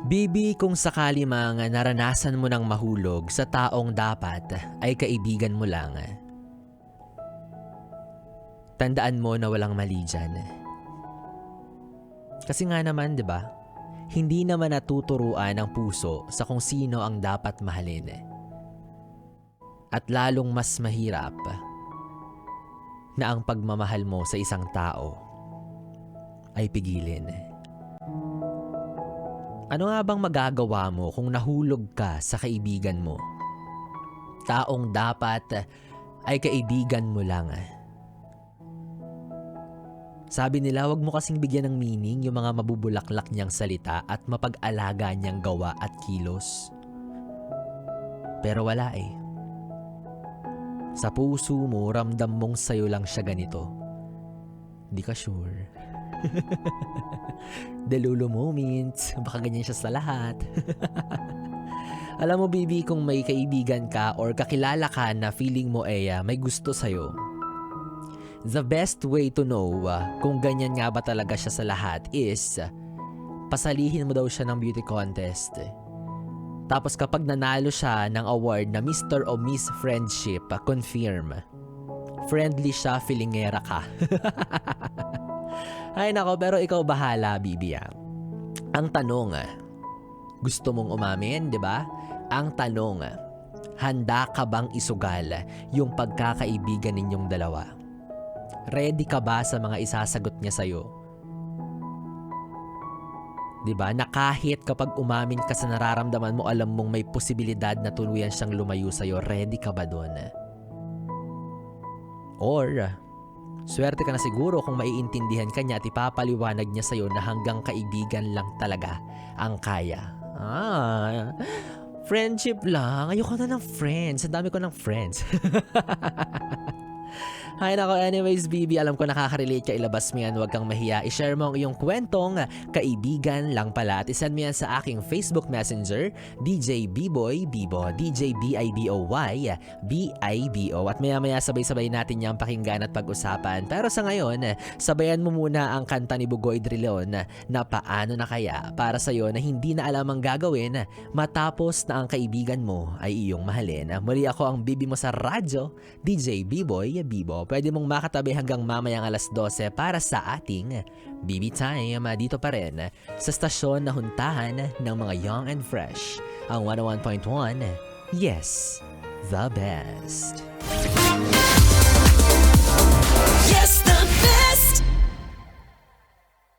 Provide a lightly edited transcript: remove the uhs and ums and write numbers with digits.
Bibi, kung sakali mang naranasan mo ng mahulog sa taong dapat ay kaibigan mo lang, tandaan mo na walang mali dyan. Kasi nga naman, 'di ba? Hindi naman natuturuan ng puso sa kung sino ang dapat mahalin. At lalong mas mahirap na ang pagmamahal mo sa isang tao ay pigilin. Ano nga bang magagawa mo kung nahulog ka sa kaibigan mo? Taong dapat ay kaibigan mo lang. Sabi nila, wag mo kasing bigyan ng meaning yung mga mabubulaklak niyang salita at mapag-alaga niyang gawa at kilos. Pero wala eh. Sa puso mo, ramdam mong sayo lang siya ganito. Di ka sure. Delulu moments, baka ganyan siya sa lahat. Alam mo, Bibi, kung may kaibigan ka or kakilala ka na feeling mo may gusto sa'yo, the best way to know kung ganyan nga ba talaga siya sa lahat is pasalihin mo daw siya ng beauty contest. Tapos kapag nanalo siya ng award na Mr. o Miss Friendship, confirm. Friendly siya, feelingera ka. Ay nako, pero ikaw bahala, Bibi. Ang tanong, gusto mong umamin, di ba? Ang tanong, handa ka bang isugal yung pagkakaibigan ninyong dalawa? Ready ka ba sa mga isasagot niya sa'yo? Di ba? Na kahit kapag umamin ka sa nararamdaman mo, alam mong may posibilidad na tuluyan siyang lumayo sa'yo, ready ka ba doon? Or swerte ka na siguro kung maiintindihan ka niya at ipapaliwanag niya sa'yo na hanggang kaibigan lang talaga ang kaya. Friendship lang. Ayoko na ng friends. Ang dami ko ng friends. Hay nako, anyways, Bibi, alam ko nakaka-relate ka, ilabas mo yan, huwag kang mahiya. I-share mo ang iyong kwentong kaibigan lang pala at isend mo yan sa aking Facebook Messenger, DJ Biboy Bibo, DJ B-I-B-O-Y B-I-B-O, at maya-maya sabay-sabay natin yung pakinggan at pag-usapan. Pero sa ngayon, sabayan mo muna ang kanta ni Bugoy Drilon na Paano na Kaya, para sa'yo na hindi na alam ang gagawin matapos na ang kaibigan mo ay iyong mahalin. Muli ako ang Bibi mo sa radyo, DJ Biboy Bibo. Pwede mong makatabi hanggang mamayang alas 12 para sa ating Bibi Time dito pa rin sa stasyon na huntahan ng mga young and fresh, ang 101.1, yes, the best.